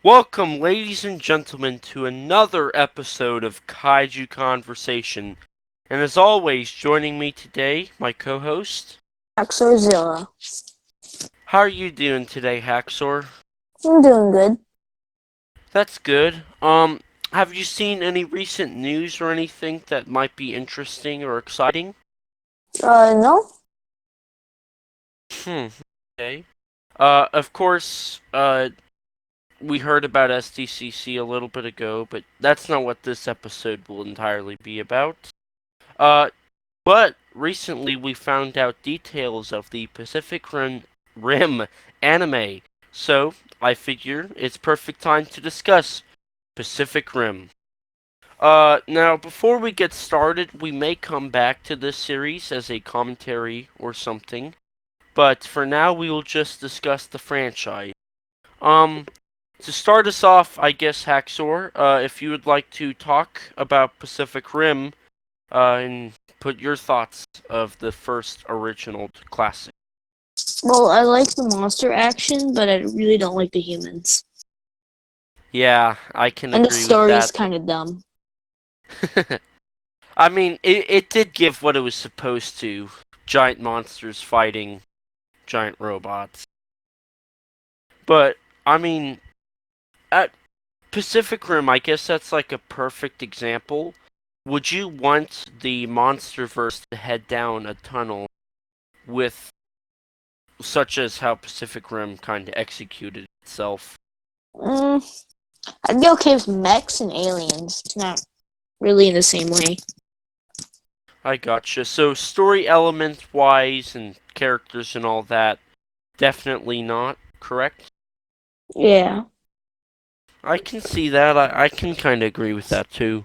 Welcome, ladies and gentlemen, to another episode of Kaiju Conversation. And as always, joining me today, my co-host. Haxorzilla. How are you doing today, Haxor? I'm doing good. That's good. Have you seen any recent news or anything that might be interesting or exciting? No? Okay. Of course, we heard about SDCC a little bit ago, but that's not what this episode will entirely be about. Uh, But recently we found out details of the Pacific Rim anime, so I figure it's perfect time to discuss Pacific Rim. Now before we get started, we may come back to this series as a commentary or something, but for now we will just discuss the franchise. Um, to start us off, I guess Haxor, if you would like to talk about Pacific Rim, and put your thoughts of the first original classic. Well, I like the monster action, but I really don't like the humans. Yeah, I can And the agree with story's that. kind of dumb. I mean, it did give what it was supposed to. Giant monsters fighting giant robots. But, I mean, at Pacific Rim, I guess that's like a perfect example. Would you want the Monsterverse to head down a tunnel with such as how Pacific Rim kind of executed itself? Mm, I'd be okay with mechs and aliens. It's not really in the same way. I gotcha. So story element wise and characters and all that, definitely not, correct? Yeah. I can see that. I can kind of agree with that too.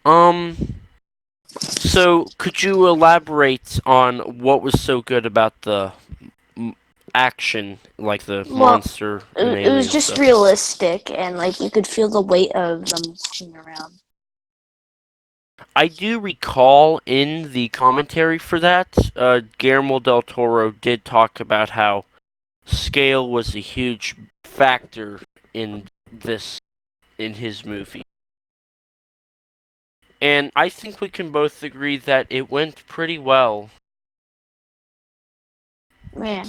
Um, so could you elaborate on what was so good about the action, like the Well, monster and it was alien just stuff? realistic, and like you could feel the weight of them walking around. I do recall in the commentary for that, Guillermo del Toro did talk about how scale was a huge factor in this in his movie. And I think we can both agree that it went pretty well. Man.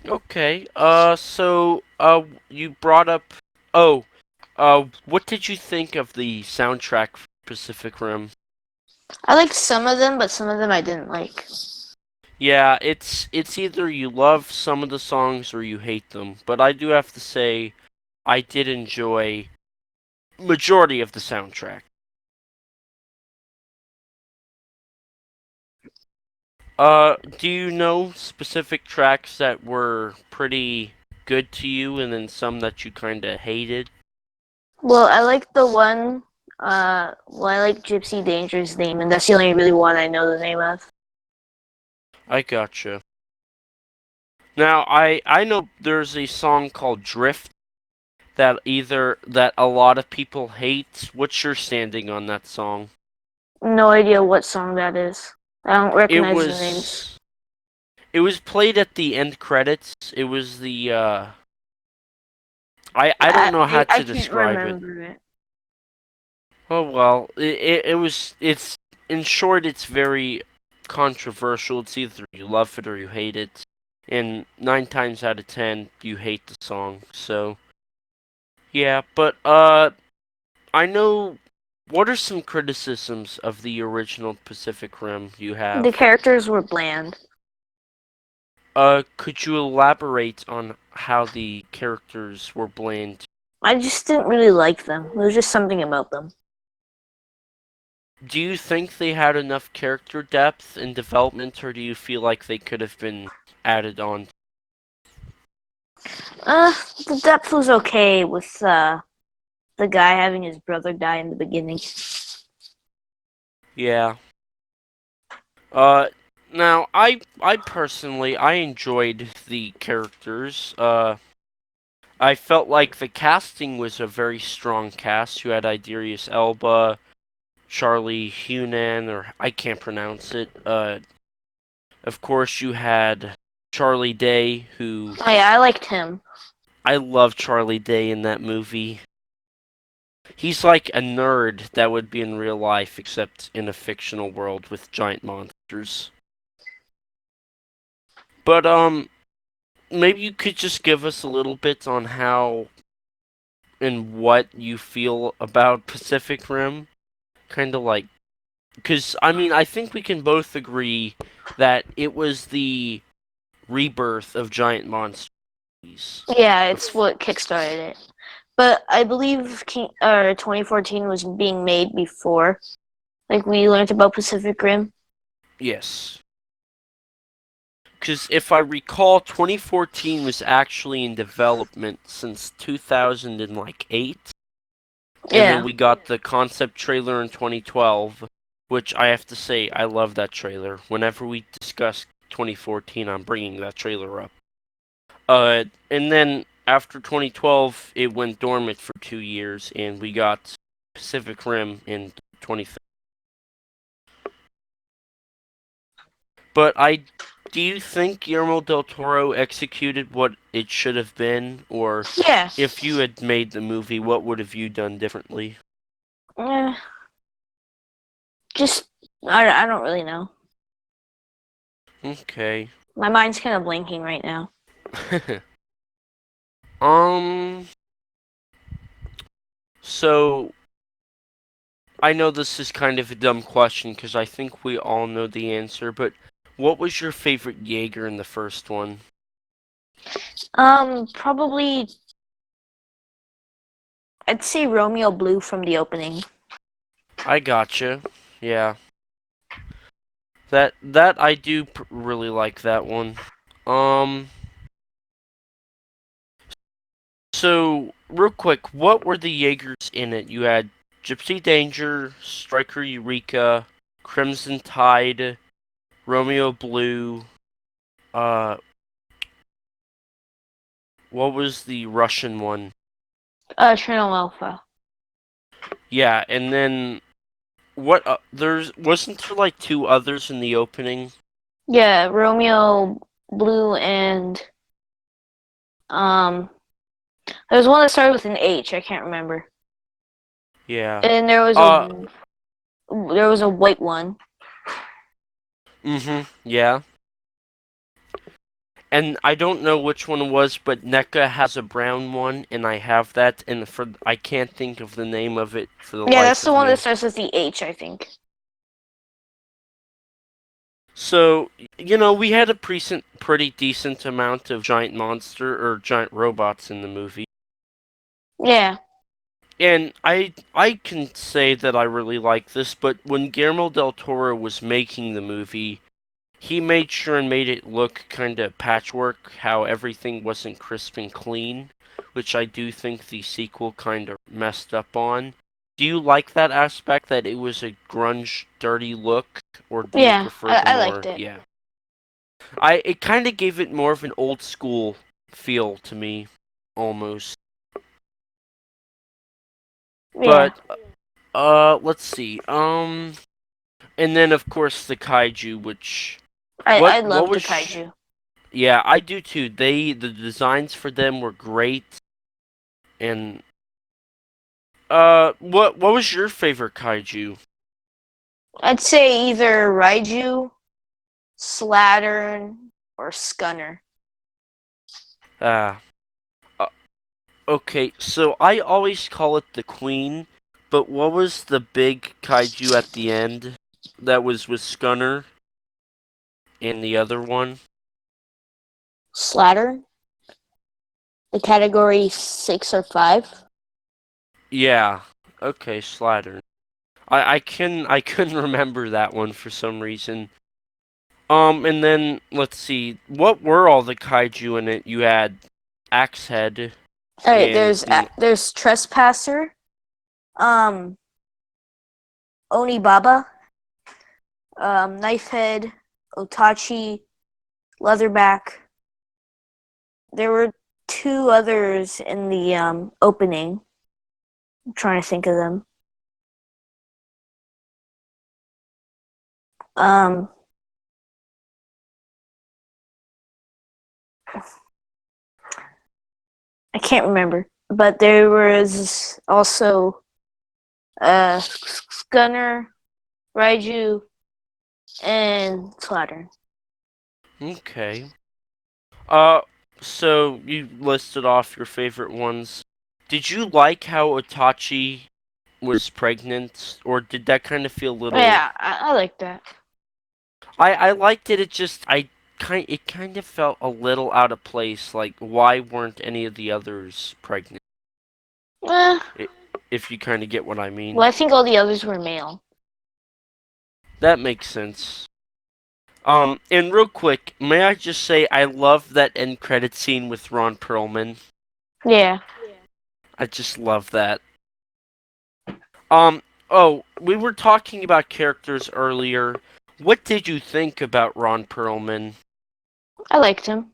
Okay. You brought up what did you think of the soundtrack for Pacific Rim? I liked some of them, but some of them I didn't like. Yeah, it's either you love some of the songs or you hate them, but I do have to say I did enjoy majority of the soundtrack. Do you know specific tracks that were pretty good to you and then some that you kind of hated? Well, I like the one. I like Gypsy Danger's name, and that's the only really one I know the name of. I gotcha. Now, I know there's a song called Drift that a lot of people hate. What's your standing on that song? No idea what song that is. I don't It recognize the names. was it was played at the end credits. It was the I don't know how I to can't describe it. remember it. Oh well, it's in short it's very controversial. It's either you love it or you hate it. And 9 times out of 10 you hate the song. So, yeah, but I know what are some criticisms of the original Pacific Rim you The have? characters were bland. Could you elaborate on how the characters were bland? I just didn't really like them. There was just something about them. Do you think they had enough character depth and development, or do you feel like they could have been added on? Uh, the depth was okay with the guy having his brother die in the beginning. Yeah. Uh, Now I personally I enjoyed the characters. I felt like the casting was a very strong cast. You had Idris Elba, Charlie Hunan, or I can't pronounce it. Of course you had Charlie Day, who Oh yeah, I liked him. I love Charlie Day in that movie. He's like a nerd that would be in real life, except in a fictional world with giant monsters. But maybe you could just give us a little bit on how and what you feel about Pacific Rim. Kind of like, because I mean, I think we can both agree that it was the rebirth of giant monsters. Yeah, it's what kickstarted it. But I believe 2014 was being made before. Like we learned about Pacific Rim. Yes. Because if I recall, 2014 was actually in development since 2008, and then Yeah. we got the concept trailer in 2012, which I have to say I love that trailer. Whenever we discuss 2014, I'm bringing that trailer up. And then after 2012, it went dormant for 2 years, and we got Pacific Rim in 2013. But do you think Guillermo del Toro executed what it should have been, or Yeah. if you had made the movie, what would have you done differently? Eh, just I don't really know. Okay. My mind's kind of blanking right now. um. So I know this is kind of a dumb question because I think we all know the answer, but what was your favorite Jaeger in the first one? Probably I'd say Romeo Blue from the opening. I gotcha. Yeah. That I do really like that one. Um. So real quick, what were the Jaegers in it? You had Gypsy Danger, Striker Eureka, Crimson Tide, Romeo Blue. Uh, what was the Russian one? Trinal Alpha. Yeah, and then what? There's wasn't there like two others in the opening? Yeah, Romeo Blue and um there's one that started with an H, I can't remember. Yeah. And Uh. there was a white one. Yeah. And I don't know which one it was, but NECA has a brown one, and I have that, and I can't think of the name of it for the Yeah, that's life the of one that me. starts with the H, I think. So, we had a pretty decent amount of giant monster or giant robots in the movie. Yeah. And I can say that I really like this, but when Guillermo del Toro was making the movie, he made sure and made it look kind of patchwork, how everything wasn't crisp and clean, which I do think the sequel kind of messed up on. Do you like that aspect that it was a grunge, dirty look, or do you Yeah, prefer the I liked more, it. yeah? It kind of gave it more of an old school feel to me, almost. Yeah. But let's see. And then of course the kaiju, which I what love the was kaiju. yeah, I do too. The designs for them were great. And what was your favorite kaiju? I'd say either Raiju, Slattern, or Scunner. Ah, uh, okay. So I always call it the queen, but what was the big kaiju at the end that was with Scunner and the other one? Slattern, the category 6 or 5. Yeah. Okay, Slattern. I couldn't remember that one for some reason. And then let's see, what were all the kaiju in it? You had Axehead All right, and there's Trespasser, um, Onibaba, Knifehead, Otachi, Leatherback. There were two others in the opening. I'm trying to think of them. Um, I can't remember, but there was also Gunner, Raiju, and Slattern. Okay. Uh, so you listed off your favorite ones. Did you like how Itachi was pregnant, or did that kind of feel a little? Yeah, I like that. I liked it. It just it kind of felt a little out of place. Like, why weren't any of the others pregnant? Eh, I if you kind of get what I mean. well, I think all the others were male. That makes sense. And real quick, may I just say I love that end credit scene with Ron Perlman. Yeah. I just love that. Um, oh, we were talking about characters earlier. What did you think about Ron Perlman? I liked him.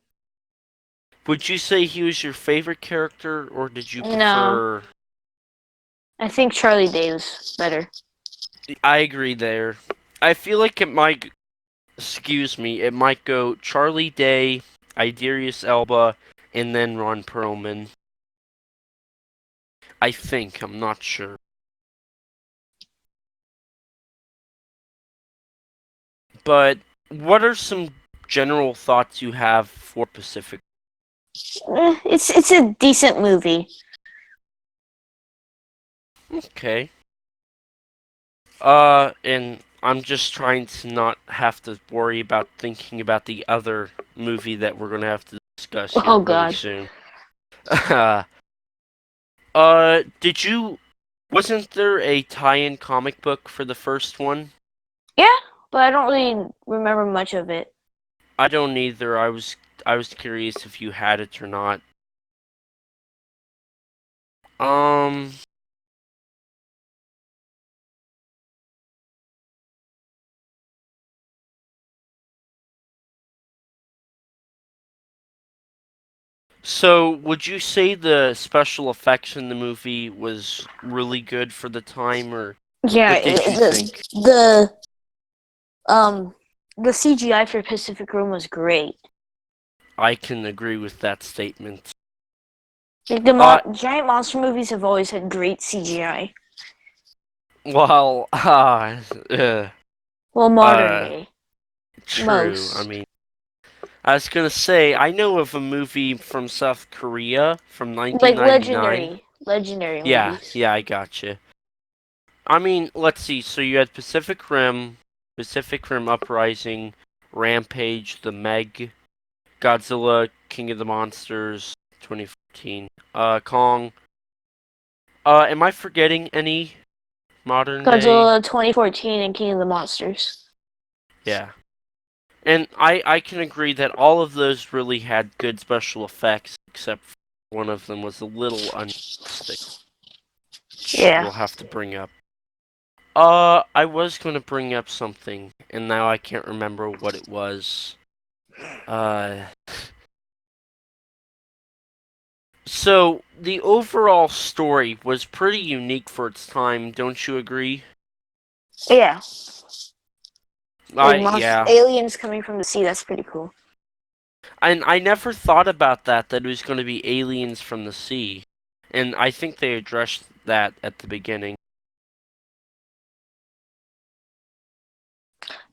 Would you say he was your favorite character, or did you No, prefer? I think Charlie Day was better. I agree there. I feel like it might, excuse me, it might go Charlie Day, Idris Elba, and then Ron Perlman. I think, I'm not sure. But what are some general thoughts you have for Pacific? It's a decent movie. Okay. And I'm just trying to not have to worry about thinking about the other movie that we're gonna have to discuss here Oh really God. soon. Did you? Wasn't there a tie-in comic book for the first one? Yeah, but I don't really remember much of it. I don't either. I was curious if you had it or not. Um. So, would you say the special effects in the movie was really good for the time, or Yeah, what did you the think? um the CGI for Pacific Rim was great. I can agree with that statement. Like the Uh, giant monster movies have always had great CGI. well, Well, modern uh, day, true. I most mean, I was gonna say, I know of a movie from South Korea from like 1999. legendary Yeah, movies. yeah, I gotcha. I mean, let's see. So you had Pacific Rim Uprising, Rampage, The Meg, Godzilla, King of the Monsters, 2014. Kong. Am I forgetting any modern day? Godzilla 2014 and King of the Monsters. Yeah. And I can agree that all of those really had good special effects, except one of them was a little unrealistic, which Yeah. we'll have to bring up. I was going to bring up something, and now I can't remember what it was. Uh, so the overall story was pretty unique for its time, don't you agree? Yeah. Like Yeah. aliens coming from the sea, that's pretty cool. And I never thought about that it was going to be aliens from the sea. And I think they addressed that at the beginning.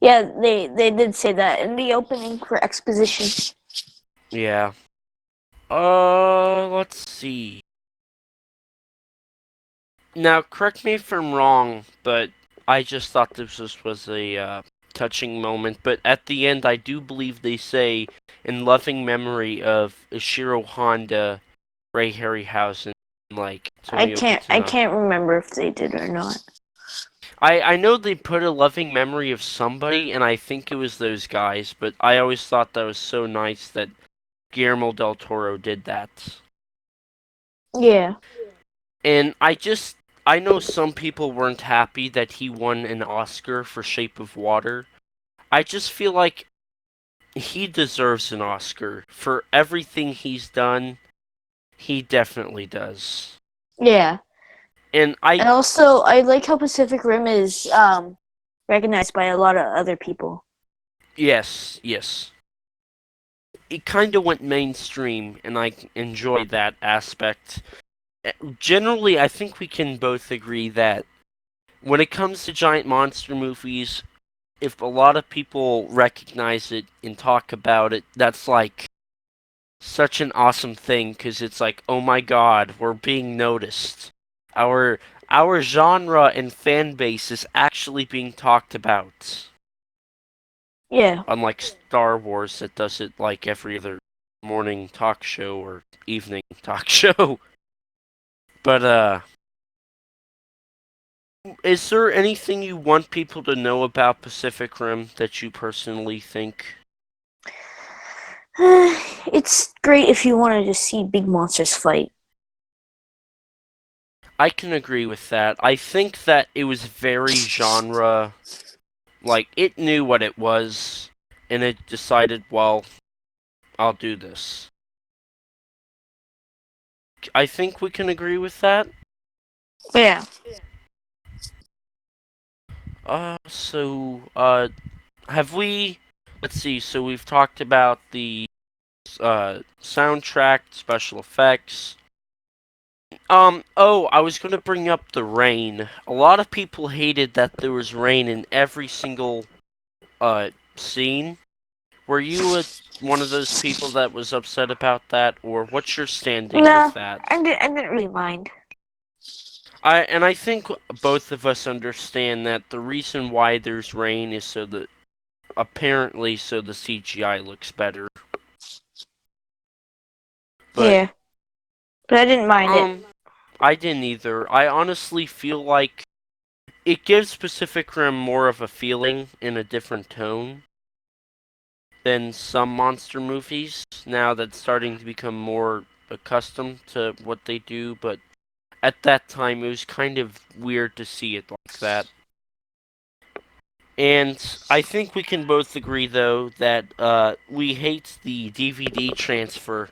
Yeah, they did say that in the opening for exposition. Yeah. Let's see. Now, correct me if I'm wrong, but I just thought was a touching moment. But at the end, I do believe they say, in loving memory of Ishiro Honda, Ray Harryhausen, like Tomio I Kitano. can't remember if they did or not. I know they put a loving memory of somebody, and I think it was those guys, but I always thought that was so nice that Guillermo del Toro did that. Yeah. And I know some people weren't happy that he won an Oscar for Shape of Water. I just feel like he deserves an Oscar for everything he's done. He definitely does. Yeah. And And also I like how Pacific Rim is recognized by a lot of other people. yes, yes. it kind of went mainstream, and I enjoy that aspect. Generally, I think we can both agree that when it comes to giant monster movies, if a lot of people recognize it and talk about it, that's like such an awesome thing because it's like, oh my god, we're being noticed. Our our genre and fan base is actually being talked about. Yeah. Unlike Star Wars that does it like every other morning talk show or evening talk show. But is there anything you want people to know about Pacific Rim that you personally think? It's great if you want to just see big monsters fight. I can agree with that. I think that it was very genre, like it knew what it was and it decided, well, I'll do this. I think we can agree with that. Yeah. Have we let's see, so we've talked about the soundtrack, special effects. Oh, I was gonna bring up the rain. A lot of people hated that there was rain in every single scene. Were you one of those people that was upset about that, or what's your standing with No, that? I didn't really mind. I think both of us understand that the reason why there's rain is so that apparently so the CGI looks better. But Yeah, but I didn't mind it. um I didn't either. I honestly feel like it gives Pacific Rim more of a feeling in a different tone than some monster movies. Now that's starting to become more accustomed to what they do, but at that time it was kind of weird to see it like that. And I think we can both agree though that we hate the DVD transfer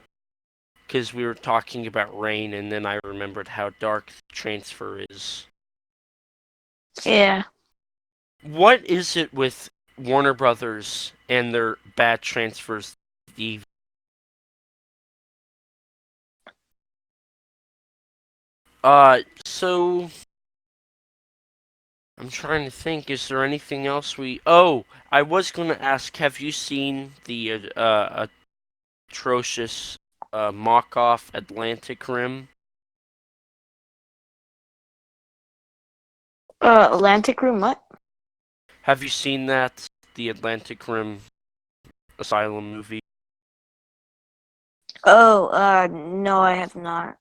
because we were talking about rain and then I remembered how dark the transfer is. Yeah. What is it with Warner Brothers and their bad transfers? So I'm trying to think. Is there anything else we? Oh, I was gonna ask. Have you seen the atrocious mock-off Atlantic Rim? Atlantic Room, what? Have you seen that the Atlantic Rim Asylum movie? Oh, no, I have not.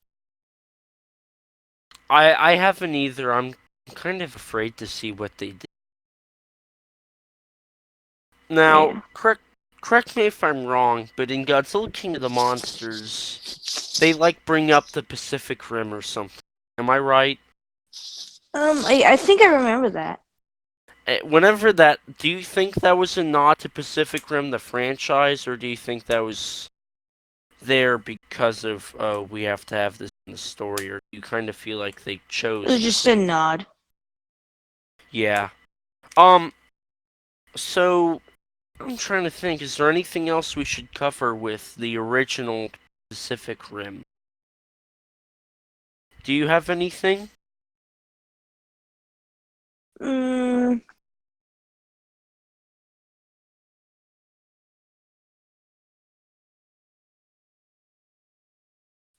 I haven't either. I'm kind of afraid to see what they did. Now, Yeah. correct me if I'm wrong, but in Godzilla King of the Monsters, they like bring up the Pacific Rim or something. Am I right? I think I remember that. Whenever that, do you think that was a nod to Pacific Rim, the franchise, or do you think that was there because of we have to have this in the story, or do you kind of feel like they It chose was to just a say, nod. yeah. Um. So I'm trying to think. Is there anything else we should cover with the original Pacific Rim? Do you have anything? Mm,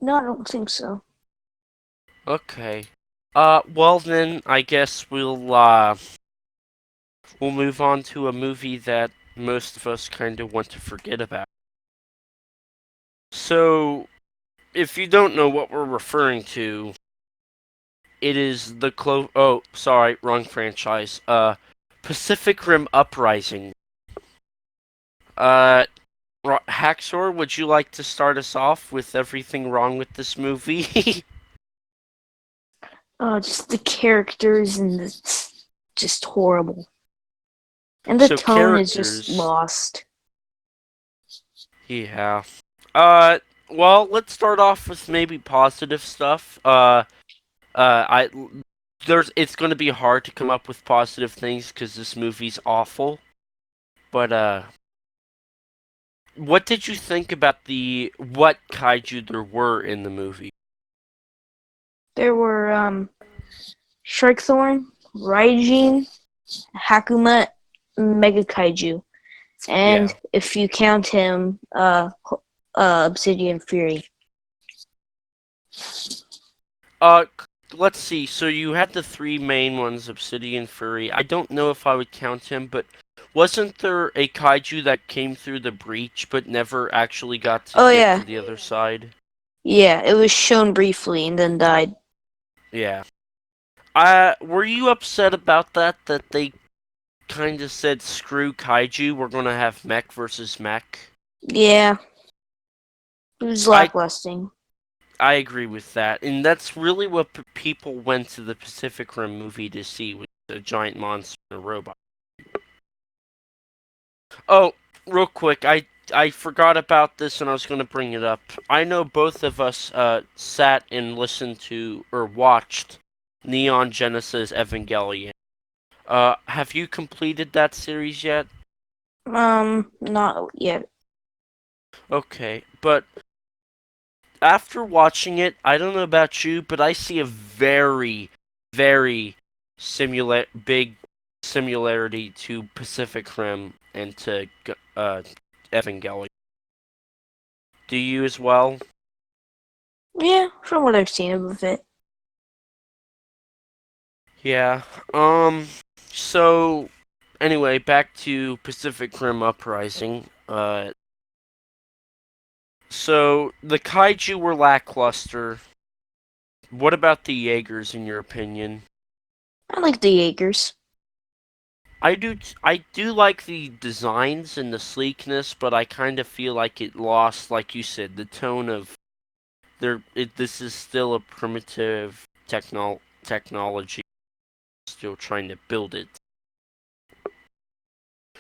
no, I don't think so. Okay. Well then, I guess we'll move on to a movie that most of us kind of want to forget about. So, if you don't know what we're referring to, it is the oh, sorry, wrong franchise. Pacific Rim Uprising. Uh, Haxor, would you like to start us off with everything wrong with this movie? Oh, just the characters and it's just horrible. And the So tone is just characters, lost. yeah. Uh, well, let's start off with maybe positive stuff. I there's it's going to be hard to come up with positive things because this movie's awful. But what did you think about the what kaiju there were in the movie? There were Sharkthorn, Raijin, Hakuma, Mega Kaiju, and Yeah. if you count him, Obsidian Fury. Uh, let's see. So you had the three main ones, Obsidian Fury. I don't know if I would count him, but wasn't there a kaiju that came through the breach but never actually got to Oh get yeah, to the other side? yeah. It was shown briefly and then died. Yeah. Were you upset about that? That they kind of said, "Screw kaiju, we're gonna have mech versus mech." Yeah, it was I lacklusting. I agree with that, and that's really what people went to the Pacific Rim movie to see, with a giant monster and a robot. Oh, real quick, I forgot about this and I was going to bring it up. I know both of us sat and listened to or watched Neon Genesis Evangelion. Have you completed that series yet? Not yet. Okay, but after watching it, I don't know about you, but I see a very, very big similarity to Pacific Rim and to Evangelion. Do you as well? Yeah, from what I've seen of it. Yeah. Um. So, anyway, back to Pacific Rim Uprising. So the kaiju were lackluster. What about the Jaegers, in your opinion? I like the Jaegers. I do like the designs and the sleekness, but I kind of feel like it lost, like you said, the tone of this is still a primitive technology, still trying to build it.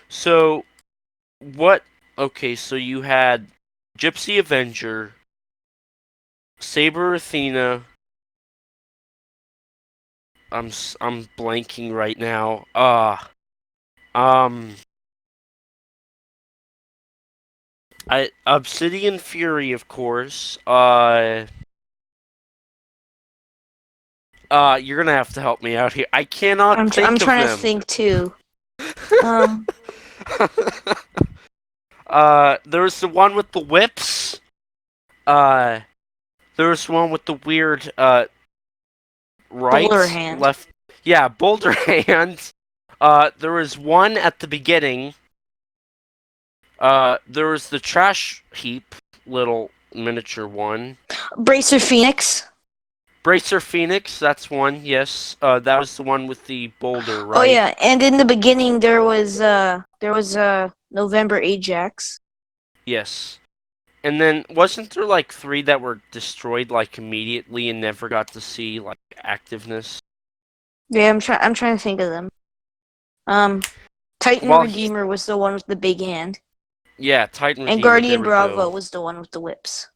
So what? Okay, so you had Gypsy Avenger, Saber Athena. I'm blanking right now. Um, I Obsidian Fury, of course. You're gonna have to help me out here. I cannot I'm think of trying to them. think too. Um, There was the one with the whips. Uh, there was one with the weird Boulder right, Hand. left. Yeah, boulder hand. There was one at the beginning. There was the trash heap, little miniature one. Bracer Phoenix. Bracer Phoenix, that's one. Yes. That was the one with the boulder, Oh right? yeah, and in the beginning there was November Ajax. Yes. And then wasn't there like three that were destroyed like immediately and never got to see like activeness? Yeah, I'm trying to think of them. Um, Titan Well, Redeemer was the one with the big hand, yeah, Titan and Redeemer. There Guardian we Bravo go. was the one with the whips.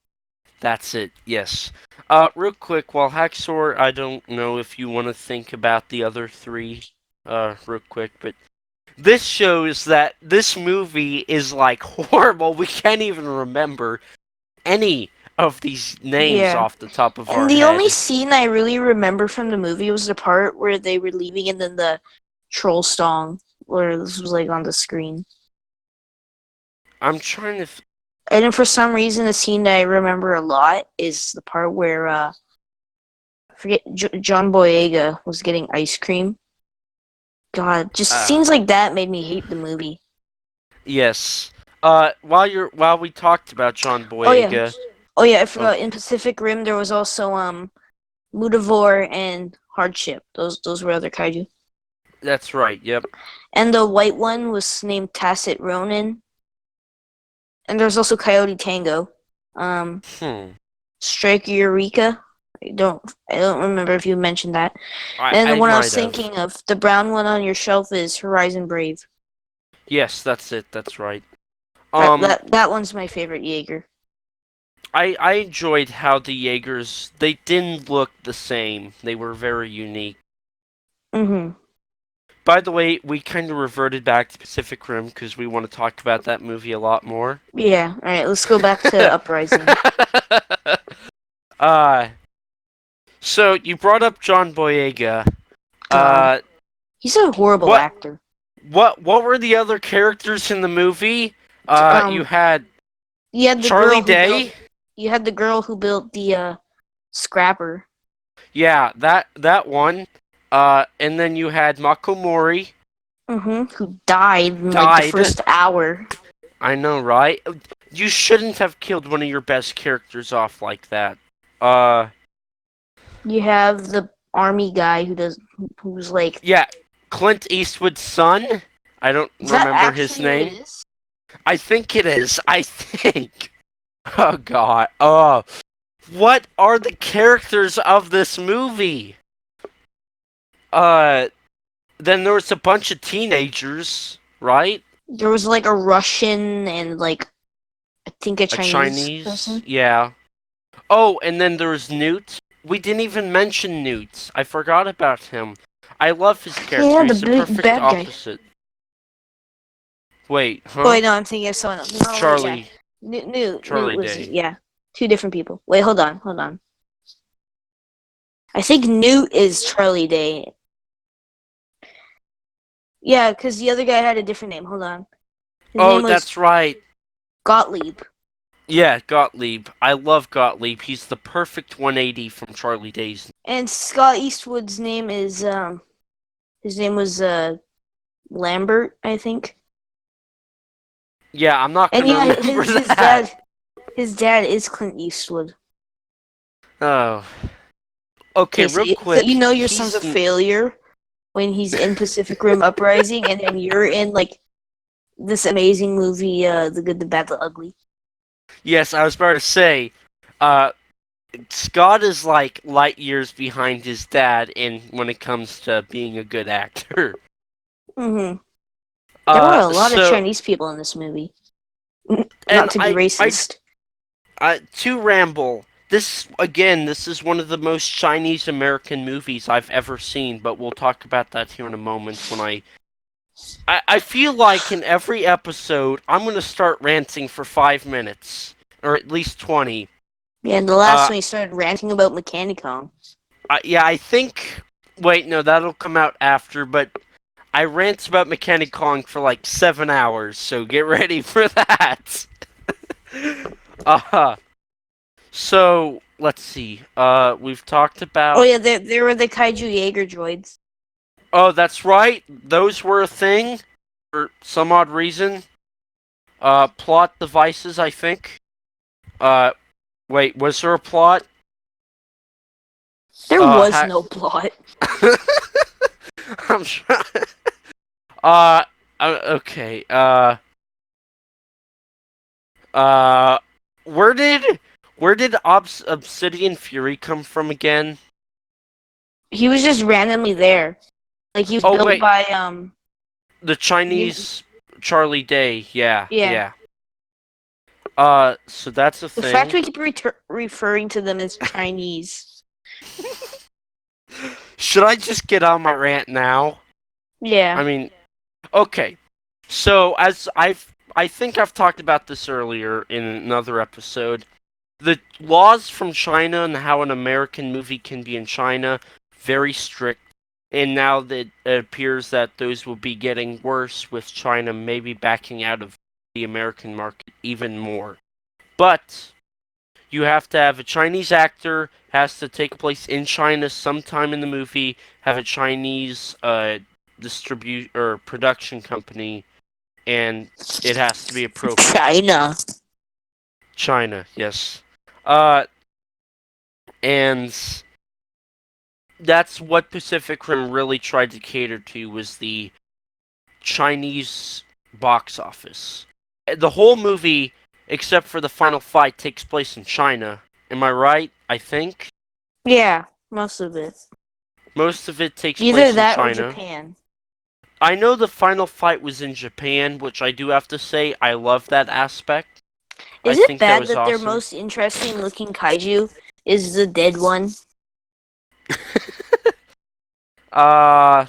That's it. Yes. Real quick, while Haxor, I don't know if you want to think about the other three. Real quick, but this shows that this movie is like horrible. We can't even remember any of these names Yeah. off the top of And our the only head. scene I really remember from the movie was the part where they were leaving and then the troll song where this was like on the screen. I'm trying to. And then for some reason the scene that I remember a lot is the part where I forget John Boyega was getting ice cream. God, just Uh, scenes like that made me hate the movie. yes. While we talked about John Oh yeah. Boyega. Oh yeah, I forgot in Okay, Pacific Rim there was also Mutavor and Hardship. Those were other kaiju. that's right. Yep. And the white one was named Tacit Ronin. And there's also Coyote Tango. Um, Hmm. Strike Eureka. I don't remember if you mentioned that. And the I one I might was have. thinking of, the brown one on your shelf is Horizon Brave. Yes, that's it. That's right. That Um, that that one's my favorite Jaeger. I enjoyed how the Jaegers they didn't look the same. They were very unique. Mm-hmm. By the way, we kind of reverted back to Pacific Rim because we want to talk about that movie a lot more. Yeah. All right. Let's go back to Uprising. uh, so you brought up John Boyega. God, Uh, he's a horrible what actor. what were the other characters in the movie? You Um, had you had the Charlie girl who built. Day. You had the girl who built the scrapper. Yeah, that one. And then you had Mako Mori. Who died in like the Died. first hour. I know, right? You shouldn't have killed one of your best characters off like that. Uh, You have the army guy who's like. yeah, Clint Eastwood's son. I don't Is that remember his actually what it name. is? I think it is. I think. Oh God. What are the characters of this movie? Uh, then there was a bunch of teenagers, right? There was like a Russian and like I think a A Chinese Chinese, person. yeah. Oh, and then there was Newt. We didn't even mention Newt. I forgot about him. I love his character. Yeah, the He's the big perfect bad guy. opposite. Wait, Oh, huh? wait, no, I'm thinking of someone else. No, wait, yeah. Charlie. Newt Charlie was, Day. yeah. Two different people. Wait, hold on. I think Newt is Charlie Day. Yeah, because the other guy had a different name. Hold on. His Oh, name was that's right. Gottlieb. Yeah, Gottlieb. I love Gottlieb. He's the perfect 180 from Charlie Day's. And Scott Eastwood's name is, his name was, Lambert, I think. Yeah, I'm not And gonna yeah, remember that. his dad is Clint Eastwood. Oh. Okay, Okay, real so you quick. know your son's a failure when he's in Pacific Rim Uprising, and then you're in like this amazing movie, The Good, the Bad, the Ugly. Yes, I was about to say, uh, Scott is like light years behind his dad in when it comes to being a good actor. Mm-hmm. There were a lot of So Chinese people in this movie. Not and to be racist. to ramble. This is one of the most Chinese American movies I've ever seen, but we'll talk about that here in a moment when I feel like in every episode I'm gonna start ranting for 5 minutes. Or at least 20. Yeah, and the last Uh one he started ranting about Mechanicon. yeah, I think wait, no, that'll come out after, but I rant about Mechanic Kong for like 7 hours, so get ready for that. uh So let's see. We've talked Oh about. yeah, there were the Kaiju Jaeger droids. Oh, that's right. Those were a thing for some odd reason. Plot devices, I think. Uh, wait, was there a plot? There Uh, was ha- no plot. I'm trying. Uh, okay. Uh, where did Obsidian Fury come from again? He was just randomly there. Like he was Oh built wait, by the Chinese Charlie Day. Yeah, yeah. yeah. So that's a The fact thing. we keep referring to them as Chinese. Should I just get on my rant now? Yeah. I mean, okay. So I think I've talked about this earlier in another episode. The laws from China and how an American movie can be in China very strict. And now that it appears that those will be getting worse with China maybe backing out of the American market even more. But you have to have a Chinese actor, has to take place in China sometime in the movie, have a Chinese distribute or production company, and it has to be appropriate. China. China, yes. Uh, and that's what Pacific Rim really tried to cater to was the Chinese box office. The whole movie, except for the final fight, takes place in China. Am I right? I think Yeah, most of it. most of it takes Either place in that or China. Japan. I know the final fight was in Japan, which I do have to say I love that aspect. I Is it think that bad was that their awesome. most interesting looking kaiju is the dead one? uh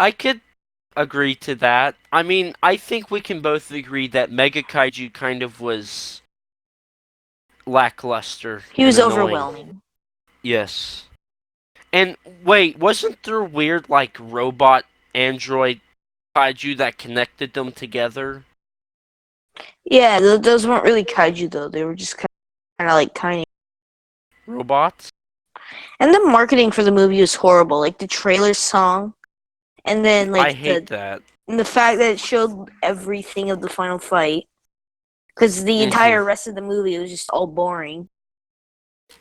I could agree to that. I mean, I think we can both agree that Mega Kaiju kind of was lackluster He and was annoying. overwhelming. Yes. And wait, wasn't there weird like robot android kaiju that connected them together? Yeah, those weren't really kaiju though. They were just kind of like tiny. Robots? And the marketing for the movie was horrible. Like the trailer song, and then I like hate that. the fact that it showed everything of the final fight. Because the Mhm. entire rest of the movie was just all boring.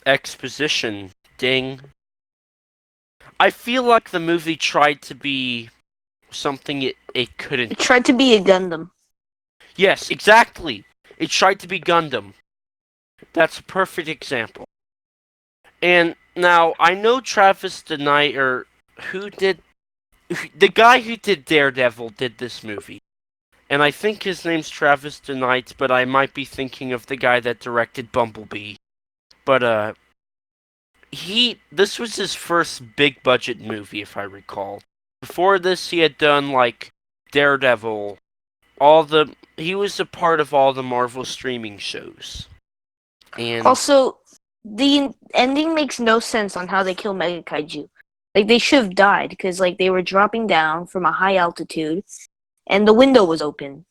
Exposition. Ding. I feel like the movie tried to be something it couldn't. It tried to be a Gundam. Yes, exactly. It tried to be Gundam. That's a perfect example. And now I know Travis Denight or who did the guy who did Daredevil did this movie. And I think his name's Travis Denight, but I might be thinking of the guy that directed Bumblebee. But this was his first big budget movie if I recall. Before this he had done like Daredevil, he was a part of all the Marvel streaming shows. And Also, the ending makes no sense on how they kill Mega Kaiju. Like they should have died because like they were dropping down from a high altitude, and the window was open.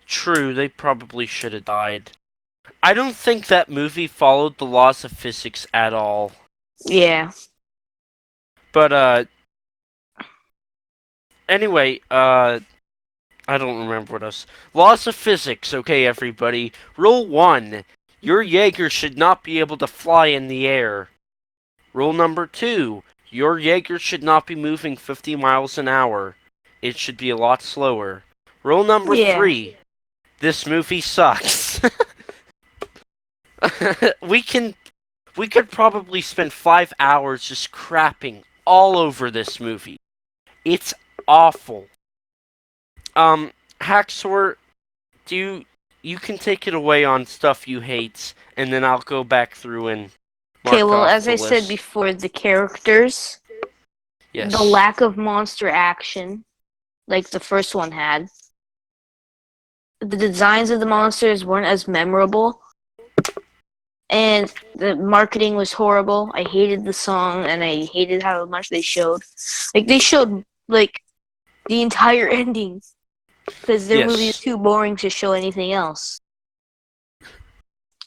true, they probably should have died. I don't think that movie followed the laws of physics at all. Yeah. But anyway, I don't remember what else. Laws of physics, okay everybody. Rule 1. Your Jaeger should not be able to fly in the air. Rule number 2. Your Jaeger should not be moving 50 miles an hour. It should be a lot slower. Rule number Yeah. 3. This movie sucks. we can we could probably spend 5 hours just crapping all over this movie. It's awful. Haxor, you can take it away on stuff you hate, and then I'll go back through and Okay, mark well, off as the I said list. before, the characters, the Yes. lack of monster action, like the first one had, the designs of the monsters weren't as memorable, and the marketing was horrible. I hated the song, and I hated how much they showed. Like they showed like the entire ending because their movie is Yes. too boring to show anything else.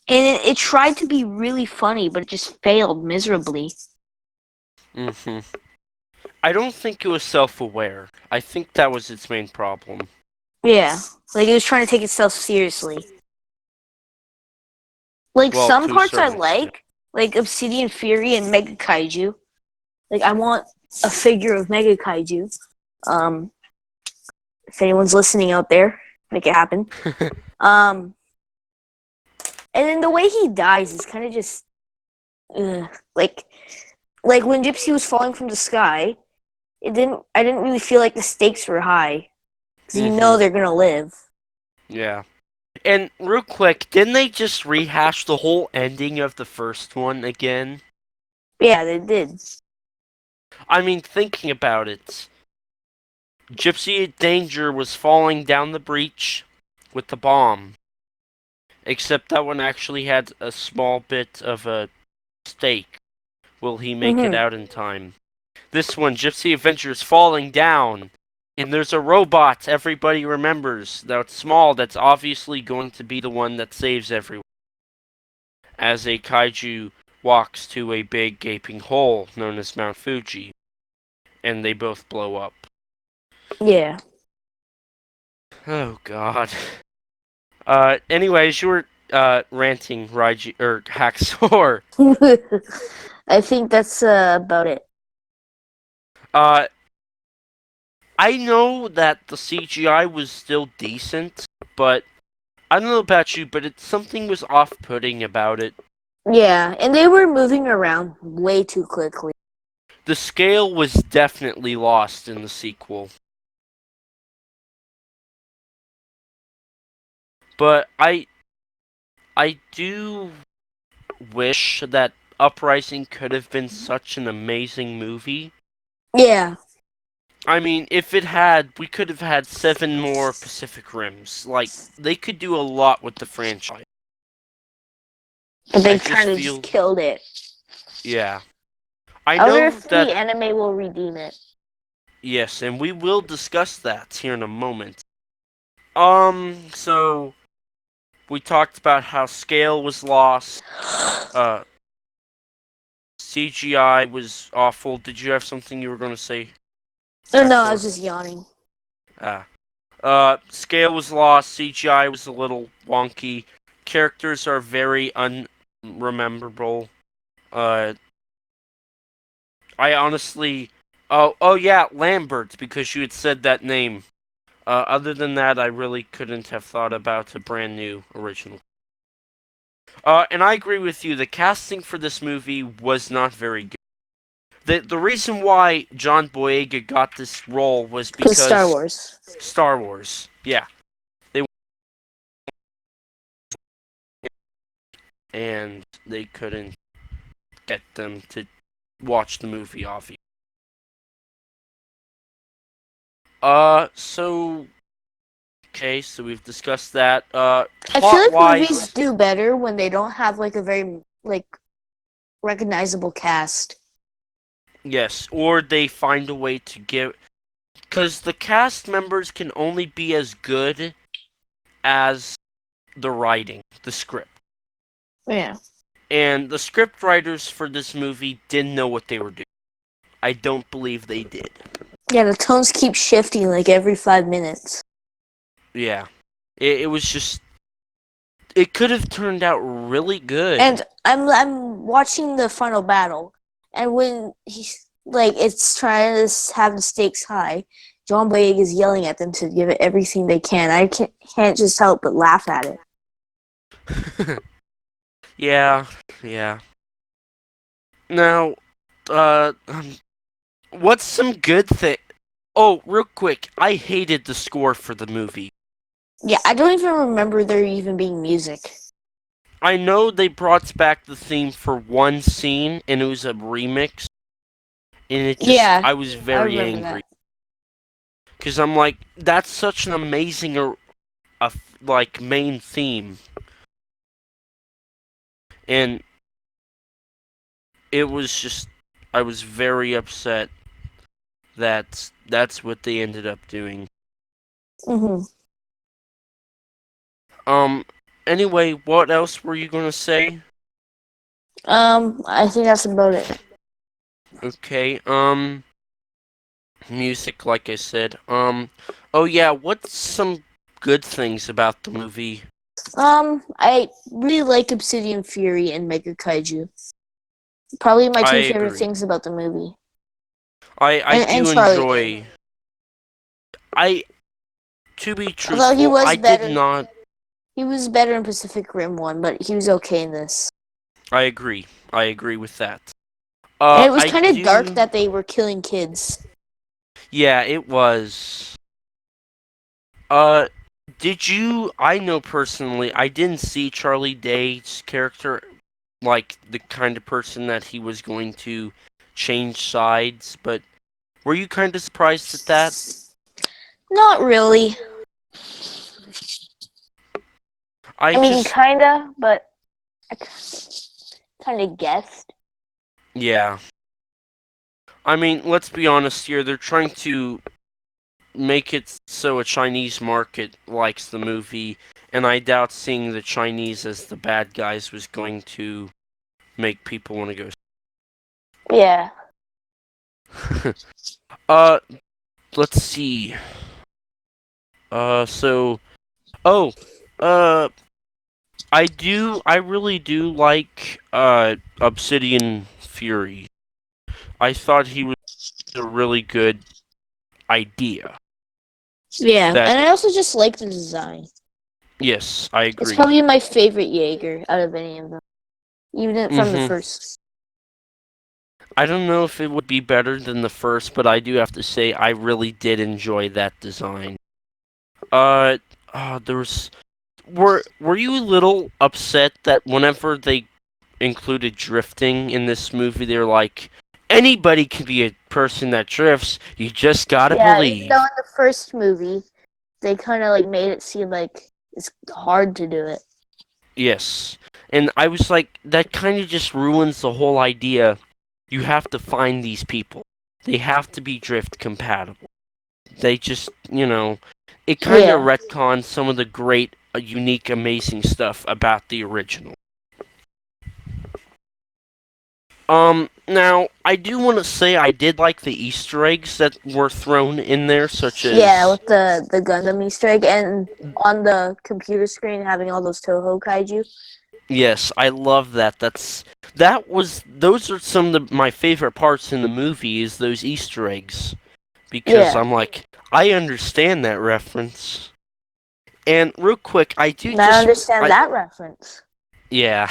And it tried to be really funny, but it just failed miserably. hmm I don't think it was self-aware. I think that was its main problem. Yeah, like it was trying to take itself seriously. Like Well, some to a parts I certain extent. like Obsidian Fury and Mega Kaiju. Like I want a figure of Mega Kaiju. Um, if anyone's listening out there, make it happen. Um, and then the way he dies is kind of just ugh. like when Gypsy was falling from the sky. It didn't. I didn't really feel like the stakes were high because you hmm know they're gonna live. Yeah. And real quick, didn't they just rehash the whole ending of the first one again? Yeah, they did. I mean, thinking about it, Gypsy Danger was falling down the breach with the bomb. Except that one actually had a small bit of a stake. Will he make it Mm-hmm. out in time? This one, Gypsy Adventure's falling down. And there's a robot everybody remembers that's small that's obviously going to be the one that saves everyone. As a kaiju walks to a big gaping hole known as Mount Fuji. And they both blow up. Yeah. Oh god. Anyways, you were ranting Raiji or Haxor. I think that's about it. Uh I know that the CGI was still decent, but I don't know about you, but something was off-putting about it. Yeah, and they were moving around way too quickly. The scale was definitely lost in the sequel. But I do wish that Uprising could have been such an amazing movie. Yeah, I mean, if it had, we could have had 7 more Pacific Rims. Like, they could do a lot with the franchise. but I they just kind of just feel, killed it. yeah. I I wonder know if that, the anime will redeem it. yes, and we will discuss that here in a moment. So, we talked about how scale was lost, uh, CGI was awful. Did you have something you were going to say, No, no, I Haxor? was just yawning. Ah. Scale was lost, CGI was a little wonky, characters are very unrememberable. Uh, I honestly, oh yeah, Lambert, because you had said that name. Other than that, I really couldn't have thought about a brand new original. And I agree with you. The casting for this movie was not very good. The reason why John Boyega got this role was Because Star because Wars. Star Wars. Yeah, they and they couldn't get them to watch the movie, obviously. So okay, so we've discussed that. I feel Plot like movies wise, do better when they don't have like a very like recognizable cast. yes, or they find a way to give, because the cast members can only be as good as the writing, the script. Yeah. And the script writers for this movie didn't know what they were doing. I don't believe they did. Yeah, the tones keep shifting like every 5 minutes. Yeah. It was just, it could have turned out really good. And I'm watching the final battle, and when he's like it's trying to have the stakes high, John Boyega is yelling at them to give it everything they can. I can't just help but laugh at it. Yeah, yeah. Now, uh, what's some good thing? Oh, real quick, I hated the score for the movie. Yeah, I don't even remember there even being music. I know they brought back the theme for one scene, and it was a remix, and it just, Yeah, I was I very remember angry. that. Because I'm like, that's such an amazing, like, main theme. And it was just, I was very upset that that's what they ended up doing. Hmm. Um, anyway, what else were you gonna say? I think that's about it. Okay, music, like I said. Oh yeah, what's some good things about the movie? I really like Obsidian Fury and Mega Kaiju. Probably my I two favorite agree. things about the movie. I And do Charlie Day. enjoy. I To be Although truthful, I did not. he was better in Pacific Rim 1, but he was okay in this. I agree. I agree with that. And it was I kind of dark do. that they were killing kids. Yeah, it was. Uh, did you? I know personally, I didn't see Charlie Day's character like the kind of person that he was going to change sides, but were you kind of surprised at that? Not really. I I mean, just, kinda, but I kind of guessed. yeah. I mean, let's be honest here. They're trying to make it so a Chinese market likes the movie, and I doubt seeing the Chinese as the bad guys was going to make people want to go. Yeah. uh, let's see. So, oh, uh, I really do like, Obsidian Fury. I thought he was a really good idea. Yeah, That, and I also just like the design. yes, I It's agree. probably my favorite Jaeger out of any of them, even from the Mm-hmm. first. I don't know if it would be better than the first, but I do have to say I really did enjoy that design. Uh, there was. Were you a little upset that whenever they included drifting in this movie, they're like, Anybody can be a person that drifts. You just gotta Yeah, even though believe. in the first movie they kind of like made it seem like it's hard to do it. Yes. And I was like, that kind of just ruins the whole idea. You have to find these people. They have to be drift compatible. They just, it kind of Yeah, retcons some of the great, unique, amazing stuff about the original. Now, I do want to say I did like the Easter eggs that were thrown in there, such yeah, as, with the Gundam Easter egg and on the computer screen having all those Toho kaiju. yes, I love that. Those are some of my favorite parts in the movie is those Easter eggs. Because Yeah, I'm like, I understand that reference. And real quick, and I understand that reference. yeah.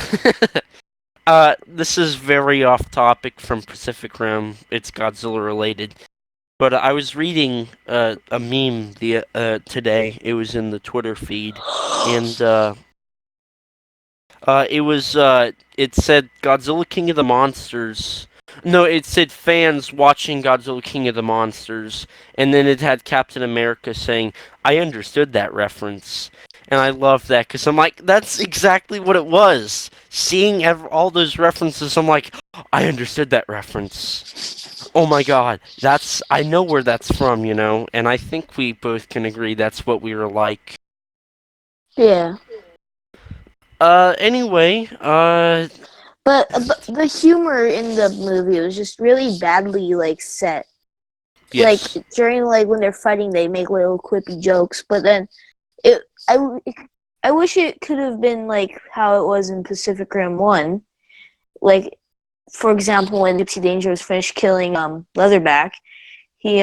This is very off topic from Pacific Rim. It's Godzilla related. But I was reading a meme today. It was in the Twitter feed, and it said Godzilla King of the Monsters. No, it said fans watching Godzilla King of the Monsters, and then it had Captain America saying, "I understood that reference," and I love that because I'm like, that's exactly what it was. Seeing all those references, I'm like, I understood that reference. Oh my god, I know where that's from, and I think we both can agree that's what we were like. Yeah, Anyway, but the humor in the movie was just really badly like set. Like yes. during like when they're fighting, they make little quippy jokes, but then it I I wish it could have been like how it was in Pacific Rim 1. Like for example, when Gypsy Danger was finished killing Leatherback, he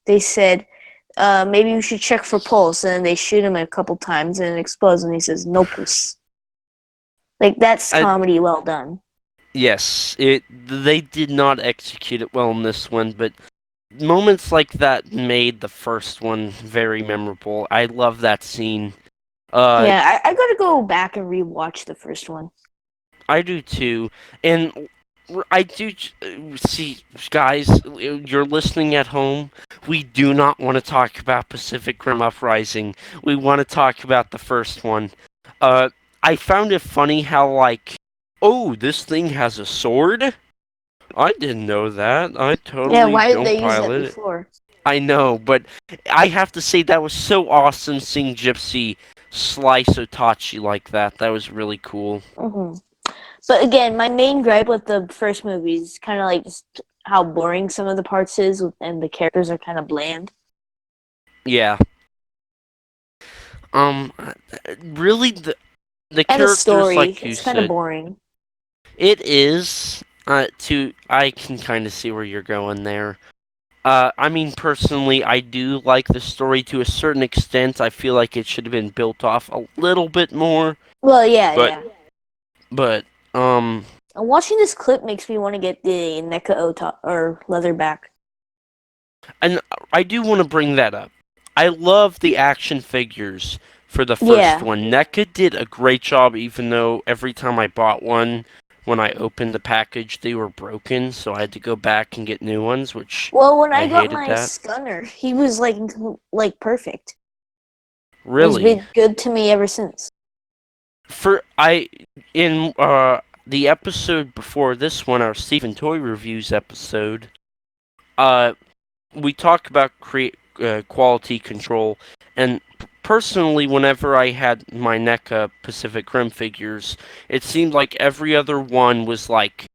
they said maybe we should check for pulse, and then they shoot him a couple times and it explodes, and he says no pulse. Like that's I, comedy well done. yes, they did not execute it well in this one, but moments like that made the first one very memorable. I love that scene. Uh, Yeah, I gotta go back and rewatch the first one. I do too, and I do see, guys. You're listening at home. We do not want to talk about Pacific Rim Uprising. We want to talk about the first one. Uh, I found it funny how like, oh, this thing has a sword. I didn't know that. I Yeah, totally why didn't don't they use that pilot it. before? I know, but I have to say that was so awesome seeing Gypsy slice Otachi like that. That was really cool. Hmm. But again, my main gripe with the first movie is kind of like just how boring some of the parts is, and the characters are kind of bland. Yeah. Um, really, the And the characters, story, like you it's kind of said, boring. it is. I can kind of see where you're going there. I mean, personally, I do like the story to a certain extent. I feel like it should have been built off a little bit more, Well, yeah, but yeah. but um, And watching this clip makes me want to get the NECA Ota or Leatherback. and I do want to bring that up. I love the action figures for the first Yeah. one. NECA did a great job, even though every time I bought one, when I opened the package, they were broken, so I had to go back and get new ones, which Well, when I I got hated my that. Scunner, he was like perfect. He's Really, been good to me ever since. for I in the episode before this one, our Stephen Toy reviews episode, uh, we talked about quality control, and personally, whenever I had my NECA Pacific Rim figures, it seemed like every other one was like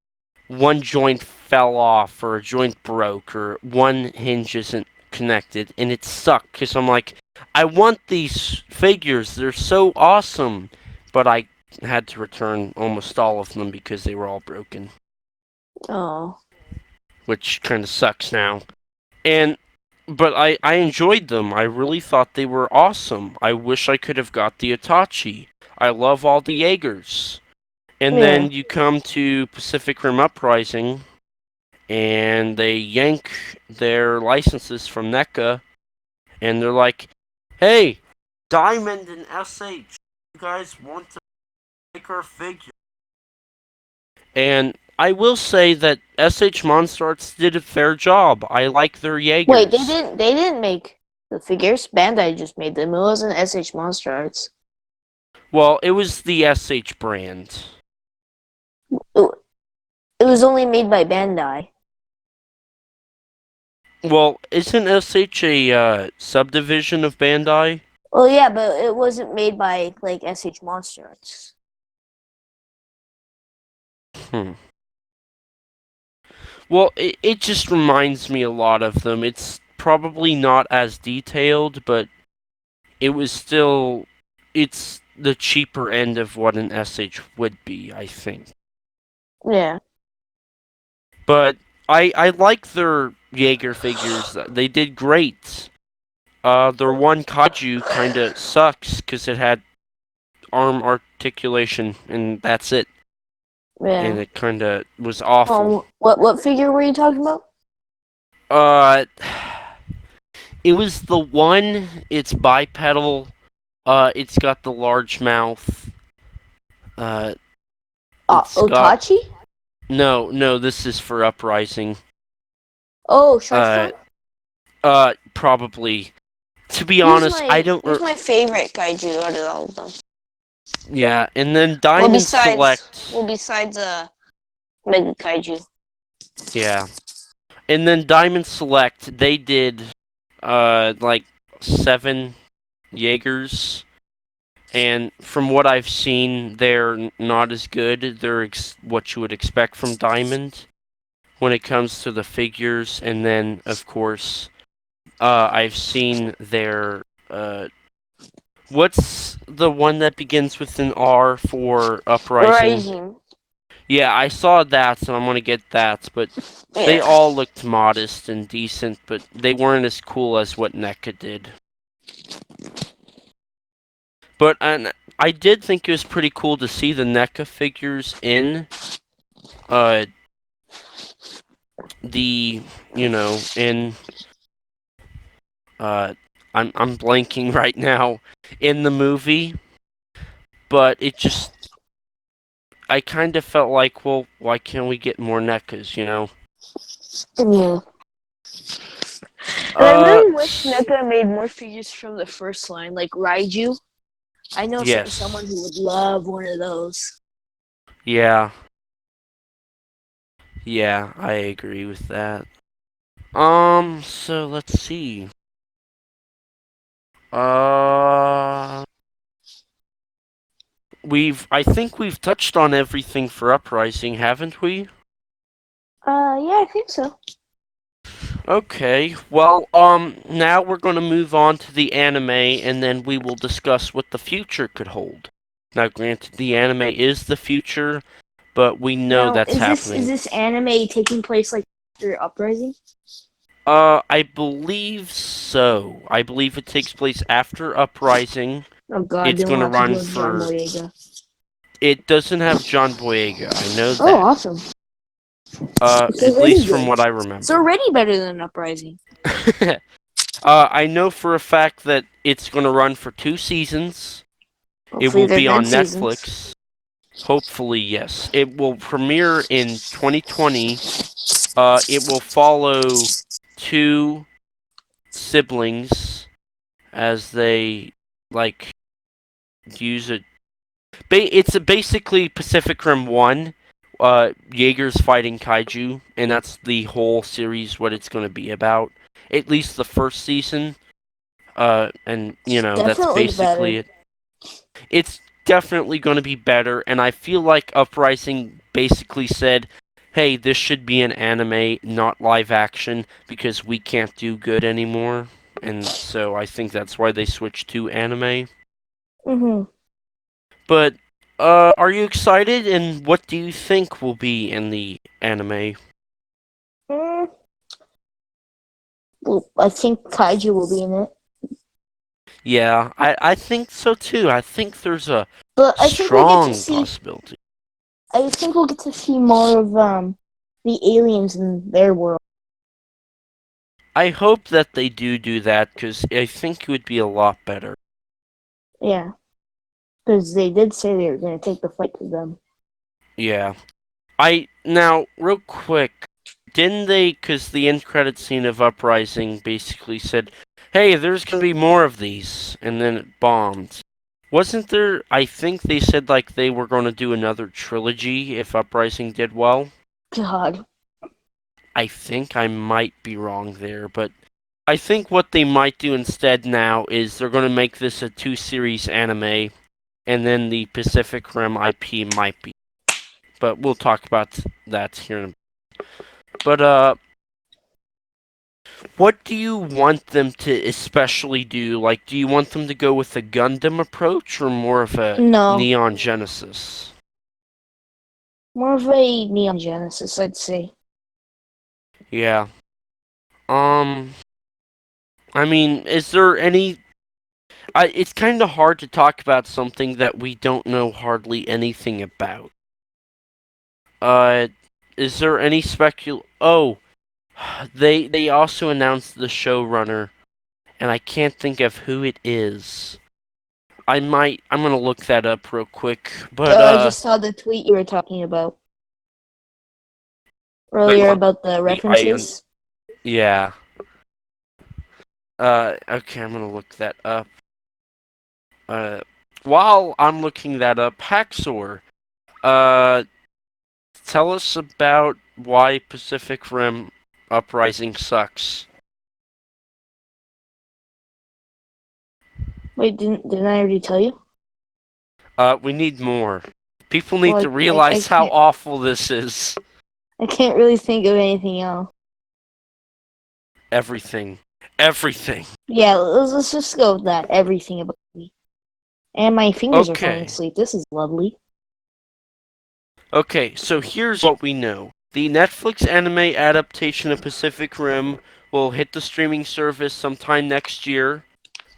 one joint fell off, or a joint broke, or one hinge isn't connected, and it sucked because I'm like, I want these figures, they're so awesome, but I had to return almost all of them because they were all broken, Oh. which kind of sucks now. And but I enjoyed them. I really thought they were awesome. I wish I could have got the Itachi. I love all the Jaegers. And Yeah. then you come to Pacific Rim Uprising, and they yank their licenses from NECA, and they're like, "Hey, Diamond and SH, you guys want to make our figure?" And I will say that SH Monster Arts did a fair job. I like their Wait, they Jaegers. didn't. They didn't make the figures. Bandai just made them. It wasn't SH Monster Arts. Well, it was the SH brand. It, it was only made by Bandai. Well, isn't SH a subdivision of Bandai? Well, yeah, but it wasn't made by like SH Monster Arts. Hmm. Well, it just reminds me a lot of them. It's probably not as detailed, but it was still. It's the cheaper end of what an SH would be, I think. Yeah. But I like their Jaeger figures. They did great. Their one kaiju kind of sucks because it had arm articulation, and that's it. And Yeah. it kind of was awful. What figure were you talking about? Uh, it was the one. It's bipedal. It's got the large mouth. Uh, it's got Otachi? no. This is for Uprising. Oh, Uh, Sharkstone. probably. To be honest, I don't. Who's my favorite kaiju out of all of them? Yeah, and then Well, Diamond besides Select. well besides Mega Kaiju. Yeah, and then Diamond Select. They did like 7 Jaegers, and from what I've seen, they're not as good. They're what you would expect from Diamond when it comes to the figures, and then of course, I've seen their what's the one that begins with an R for Uprising? Rising. Yeah, I saw that, so I'm gonna get that. But they Yeah. all looked modest and decent, but they weren't as cool as what NECA did. But and I did think it was pretty cool to see the NECA figures in uh the in uh I'm blanking right now in the movie, but it just I kind of felt like, well, why can't we get more NECAs, you know? Yeah. And I Uh, really wish NECA made more figures from the first line, like Raiju. I know yes. someone who would love one of those. Yeah. Yeah, I agree with that. So let's see. Uh, I think we've touched on everything for Uprising, haven't we? Yeah, I think so. Okay, well, now we're gonna move on to the anime, and then we will discuss what the future could hold. Now, granted, the anime is the future, but we know Now, that's is happening. this anime taking place like after Uprising? I believe so. I believe it takes place after Uprising. Oh God, It's then we'll gonna have to run go to John for. Boyega. It doesn't have John Boyega. I know Oh, that. awesome! It's At already least from good. what I It's remember. already better than Uprising. I know for a fact that it's gonna run for 2 seasons. It Hopefully, will they're be good on seasons. Netflix. Hopefully, yes. It will premiere in 2020. It will follow 2 siblings as they like use it. It's basically Pacific Rim 1. Jaeger's fighting kaiju, and that's the whole series. What it's going to be about, at least the first season. And that's Definitely basically better. it. It's definitely going to be better, and I feel like Uprising basically said, "Hey, this should be an anime, not live action, because we can't do good anymore." And so I think that's why they switched to anime. Mm-hmm. But are you excited? And what do you think will be in the anime? Mm, well, I think Kaiju will be in it, Yeah, I think so too. I think there's a but I think we'll get to strong see. possibility. I think we'll get to see more of the aliens in their world. I hope that they do that because I think it would be a lot better. Yeah, because they did say they were going to take the fight to them. Yeah. Now, real quick, didn't they? Because the end credit scene of Uprising basically said, "Hey, there's gonna be more of these," and then it bombed. Wasn't there? I think they said like they were going to do another trilogy if Uprising did well. God. I think I might be wrong there, but I think what they might do instead now is they're going to make this a two-series anime, and then the Pacific Rim IP might be. But we'll talk about that here in a But what do you want them to especially do? Like, do you want them to go with a Gundam approach or more of a No. Neon Genesis? More of a Neon Genesis, I'd say. Yeah. Um. I mean, is there any? It's kind of hard to talk about something that we don't know hardly anything about. Uh, is there any Oh, they also announced the showrunner, and I can't think of who it is. I'm gonna look that up real quick. But I just saw the tweet you were talking about but earlier about the I references. yeah. Okay, I'm gonna look that up. Uh, while I'm looking that up, Haxor, uh, tell us about why Pacific Rim Uprising sucks. Wait, didn't I already tell you? We need more. People need to Well, realize how awful this is. I can't really think of anything else. Everything. Everything. Yeah, let's just go with that. Everything about me. And my fingers are falling Okay. asleep. This is lovely. Okay, so here's what we know. The Netflix anime adaptation of Pacific Rim will hit the streaming service sometime next year.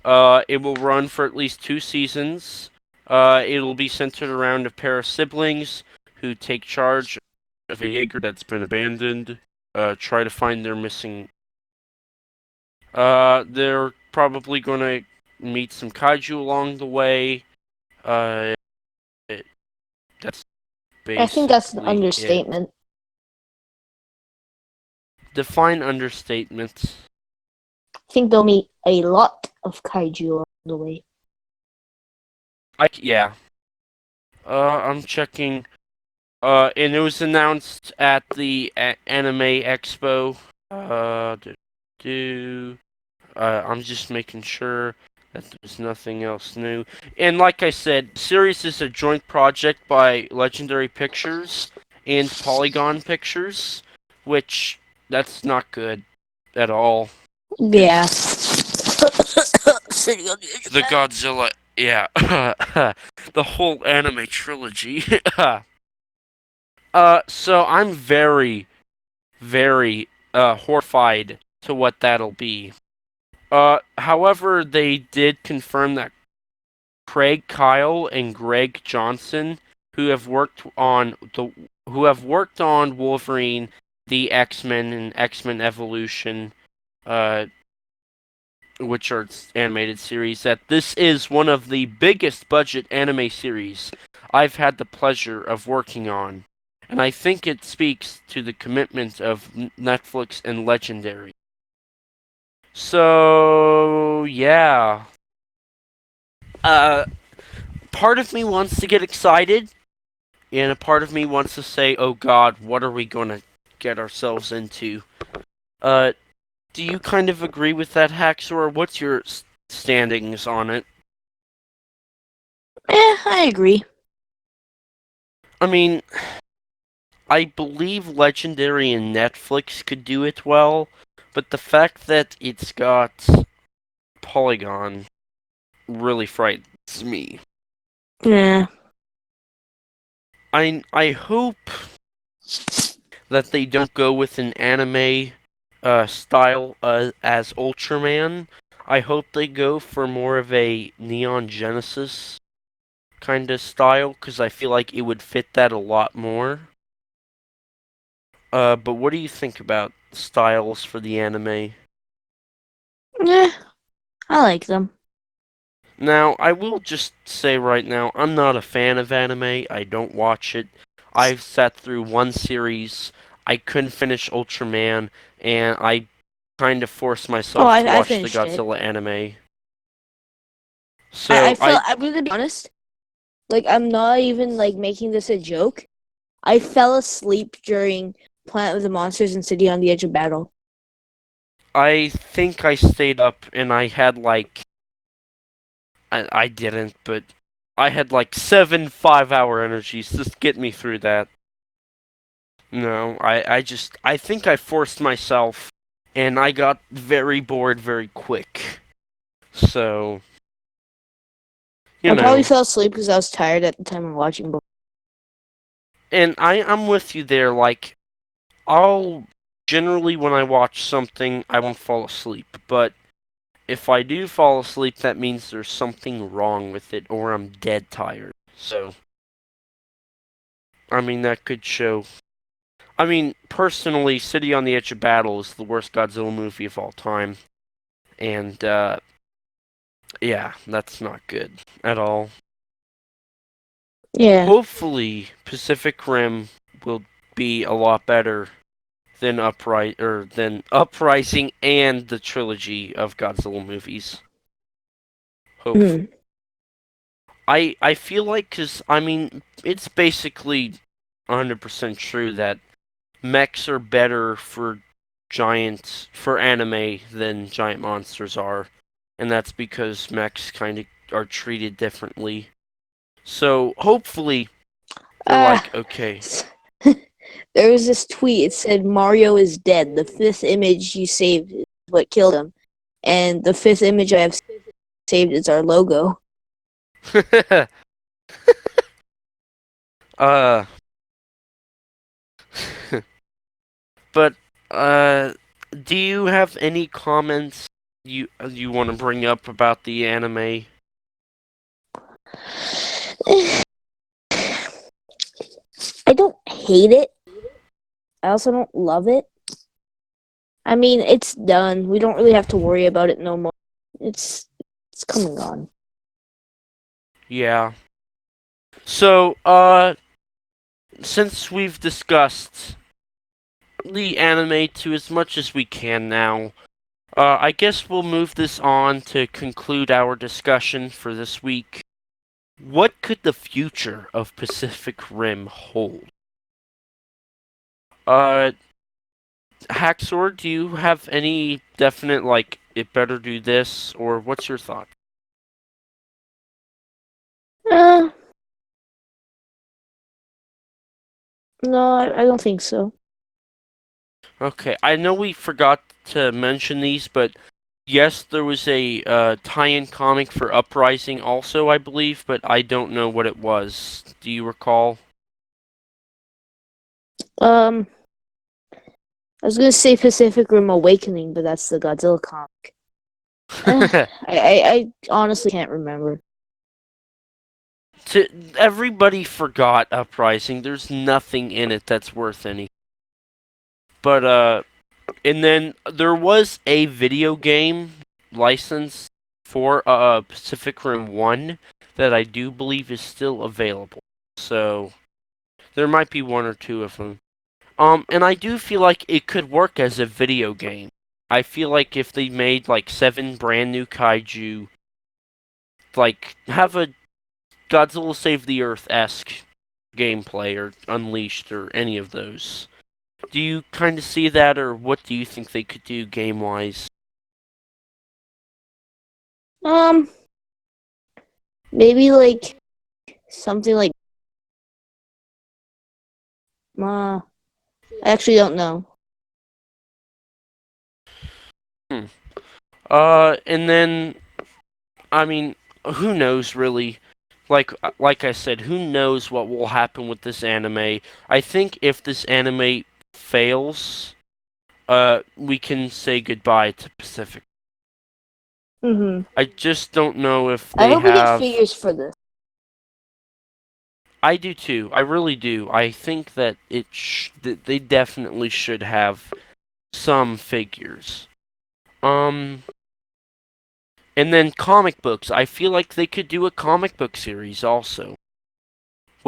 It will run for at least 2 seasons. It'll be centered around a pair of siblings who take charge of a Jaeger that's been abandoned. Try to find their missing. They're probably gonna meet some kaiju along the way. Uh, that's I think that's an basically it. understatement. Define understatement. I think they'll meet a lot of kaiju along the way. Yeah. I'm checking. And it was announced at the Anime Expo. Uh, do, do, I'm just making sure that there's nothing else new. And like I said, series is a joint project by Legendary Pictures and Polygon Pictures, which that's not good at all. Yeah. 'Cause the Godzilla, yeah, the whole anime trilogy. So I'm very horrified to what that'll be. However, they did confirm that Craig Kyle and Greg Johnson, who have worked on Wolverine, the X-Men and X-Men Evolution, uh, which are animated series, that this is one of the biggest budget anime series I've had the pleasure of working on. And I think it speaks to the commitment of Netflix and Legendary. So, yeah. Uh, Part of me wants to get excited, and a part of me wants to say, oh god, what are we gonna get ourselves into? Uh, do you kind of agree with that, Haxor? What's your standings on it? I agree. I mean, I believe Legendary and Netflix could do it well, but the fact that it's got Polygon really frightens me. Yeah. I hope that they don't go with an anime style as Ultraman. I hope they go for more of a Neon Genesis kind of style, because I feel like it would fit that a lot more. But what do you think about styles for the anime? Yeah, I like them. Now, I will just say right now, I'm not a fan of anime. I don't watch it. I sat through one series. I couldn't finish Ultraman, and I kind of forced Oh, myself to I watch the finished it. Godzilla anime. I So felt, I'm gonna be honest. Like, I'm not even like making this a joke. I fell asleep during Planet of the Monsters and City on the Edge of Battle. I think I stayed up, and I had like I didn't, but I had like 7 5-hour energies to get me through that. No, I think I forced myself, and I got very bored very quick. So, you I probably know, fell asleep because I was tired at the time of watching. and I'm with you there. Like, I'll generally, when I watch something, I won't fall asleep. But if I do fall asleep, that means there's something wrong with it, or I'm dead tired. So, I mean, that could show. I mean, personally, City on the Edge of Battle is the worst Godzilla movie of all time. And, yeah, that's not good at all. Yeah. Hopefully, Pacific Rim will be a lot better than Uprising and the trilogy of Godzilla movies. Hopefully. Mm. I feel like, cause I mean, it's basically 100% true that mechs are better for anime than giant monsters are, and that's because mechs kind of are treated differently. So hopefully they're Ah. like, okay. There was this tweet. It said Mario is dead. The fifth image you saved is what killed him, and the fifth image I have saved is our logo. uh, but uh, do you have any comments you want to bring up about the anime? I don't hate it. I also don't love it. I mean, it's done. We don't really have to worry about it no more. It's come and gone. Yeah. So, since we've discussed the anime to as much as we can now, I guess we'll move this on to conclude our discussion for this week. What could the future of Pacific Rim hold? Uh, Haxor, do you have any definite, like, it better do this, or what's your thought? Uh, no, I don't think so. Okay, I know we forgot to mention these, but yes, there was a tie-in comic for Uprising also, I believe, but I don't know what it was. Do you recall? Um, I was gonna say Pacific Rim Awakening, but that's the Godzilla comic. I honestly can't remember. Everybody forgot Uprising. There's nothing in it that's worth any. But and then there was a video game license for Pacific Rim 1 that I do believe is still available. So there might be one or two of them. And I do feel like it could work as a video game. I feel like if they made like 7 brand new kaiju, like have a Godzilla Save the Earth-esque gameplay or Unleashed or any of those. Do you kind of see that, or what do you think they could do game-wise? Um, maybe like something like I actually don't know. Hmm. And then I mean, who knows really? Like I said, who knows what will happen with this anime? I think if this anime fails, we can say goodbye to Pacific. Mm-hmm. I just don't know if I they hope we get have. figures for this. I do too. I really do. I think that that they definitely should have some figures. Um, and then comic books. I feel like they could do a comic book series also.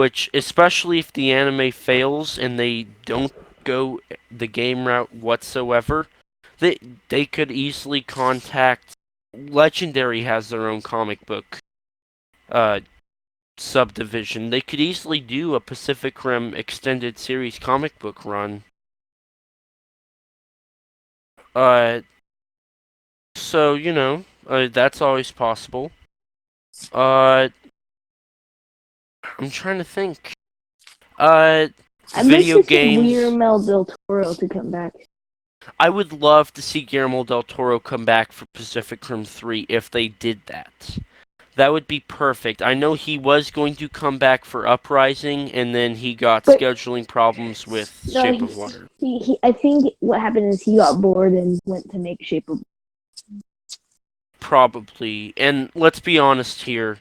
which, especially if the anime fails and they don't go the game route whatsoever, they they could easily contact. Legendary has their own comic book uh, subdivision. They could easily do a Pacific Rim extended series comic book run. Uh, so that's always possible. Uh, I'm trying to think. Uh, I'd like Video to see games. Guillermo del Toro to come back. I would love to see Guillermo del Toro come back for Pacific Rim 3 if they did that. That would be perfect. I know he was going to come back for Uprising, and then he got But scheduling problems with no, Shape of Water. I think what happened is he got bored and went to make Shape of. Probably. And let's be honest here.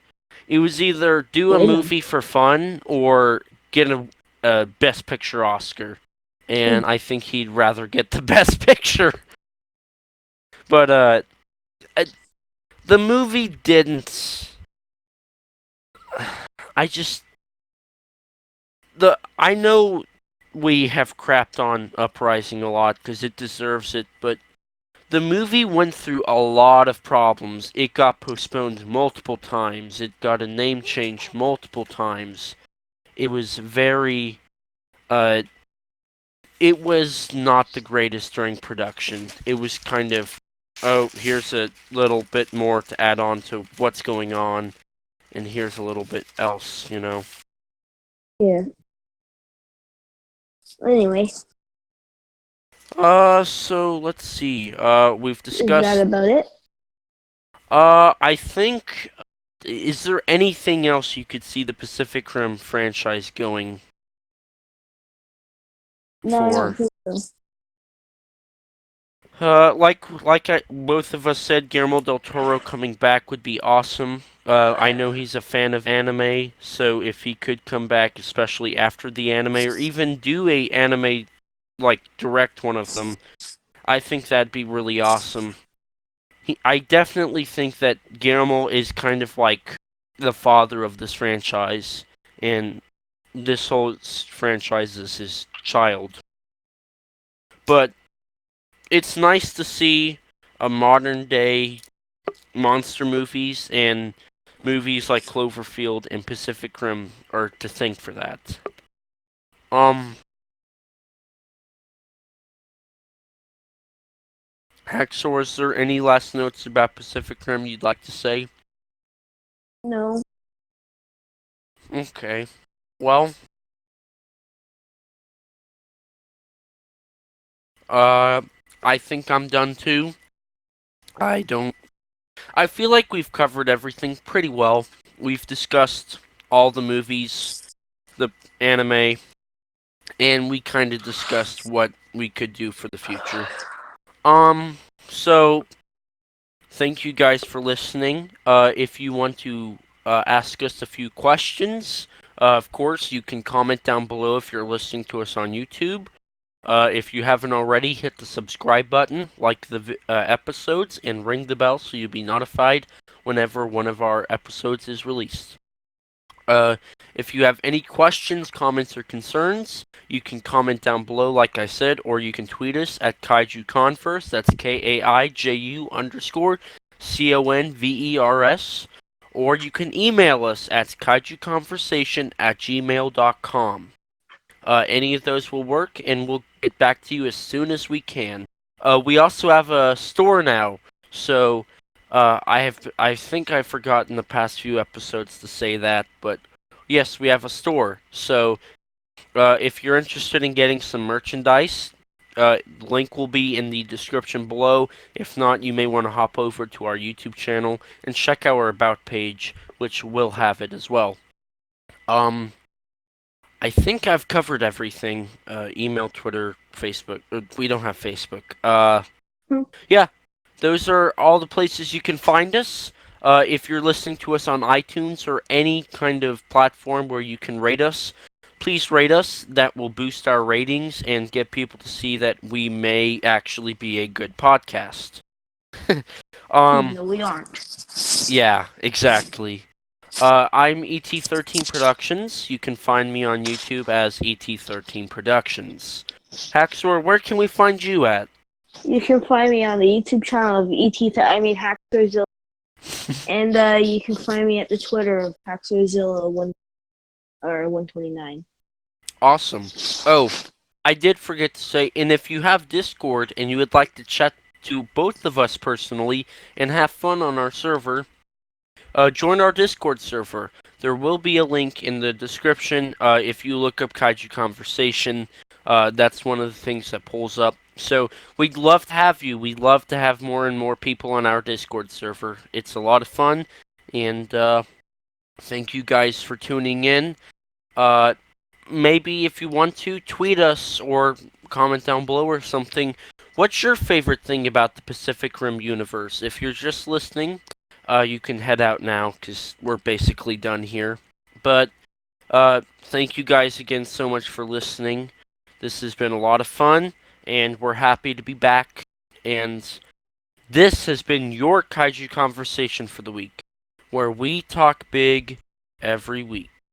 It was either do a movie for fun or get a Best Picture Oscar. And I think he'd rather get the Best Picture. But the movie didn't. I know we have crapped on Uprising a lot because it deserves it, but the movie went through a lot of problems. It got postponed multiple times. It got a name change multiple times. It was very uh it was not the greatest during production. It was kind of, oh, here's a little bit more to add on to what's going on, and here's a little bit else. Yeah. Anyway. So let's see. We've Is that discussed. about it? I think. Is there anything else you could see the Pacific Rim franchise going No, I for? don't think so. Both of us said, Guillermo del Toro coming back would be awesome. I know he's a fan of anime, so if he could come back, especially after the anime, or even do a anime, like direct one of them, I think that'd be really awesome. I definitely think that Guillermo is kind of like the father of this franchise, and this whole franchise is his child. But it's nice to see a modern day monster movies, and movies like Cloverfield and Pacific Rim are to thank for that. Haxor, is there any last notes about Pacific Rim you'd like to say? No. Okay. Well, I think I'm done too. I don't. I feel like we've covered everything pretty well. We've discussed all the movies, the anime, and we kind of discussed what we could do for the future. So thank you guys for listening. If you want to ask us a few questions, of course, you can comment down below if you're listening to us on YouTube. If you haven't already, hit the subscribe button, like the episodes, and ring the bell so you'll be notified whenever one of our episodes is released. If you have any questions, comments, or concerns, you can comment down below, like I said, or you can tweet us at Kaiju Converse. That's KAIJU_CONVERS. Or you can email us at kaijuconversation@gmail.com. Any of those will work, and we'll get back to you as soon as we can. We also have a store now, so I think I've forgotten the past few episodes to say that, but yes, we have a store. So if you're interested in getting some merchandise, link will be in the description below. If not, you may want to hop over to our YouTube channel and check our About page, which will have it as well. I think I've covered everything. Email, Twitter, Facebook. We don't have Facebook. Yeah, those are all the places you can find us. If you're listening to us on iTunes or any kind of platform where you can rate us, please rate us. That will boost our ratings and get people to see that we may actually be a good podcast. No, we aren't. Yeah, exactly. I'm ET13 Productions. You can find me on YouTube as ET13 Productions. Haxor, where can we find you at? You can find me on the YouTube channel of Haxorzilla, and you can find me at the Twitter of Haxorzilla 129. Awesome. Oh, I did forget to say, and if you have Discord and you would like to chat to both of us personally and have fun on our server, join our Discord server. There will be a link in the description. If you look up Kaiju Conversation, that's one of the things that pulls up. So we'd love to have you. We'd love to have more and more people on our Discord server. It's a lot of fun, and thank you guys for tuning in. Uh, Maybe if you want to, tweet us or comment down below or something. What's your favorite thing about the Pacific Rim universe? If you're just listening, you can head out now because we're basically done here. But thank you guys again so much for listening. This has been a lot of fun, and we're happy to be back. And this has been your Kaiju Conversation for the week, where we talk big every week.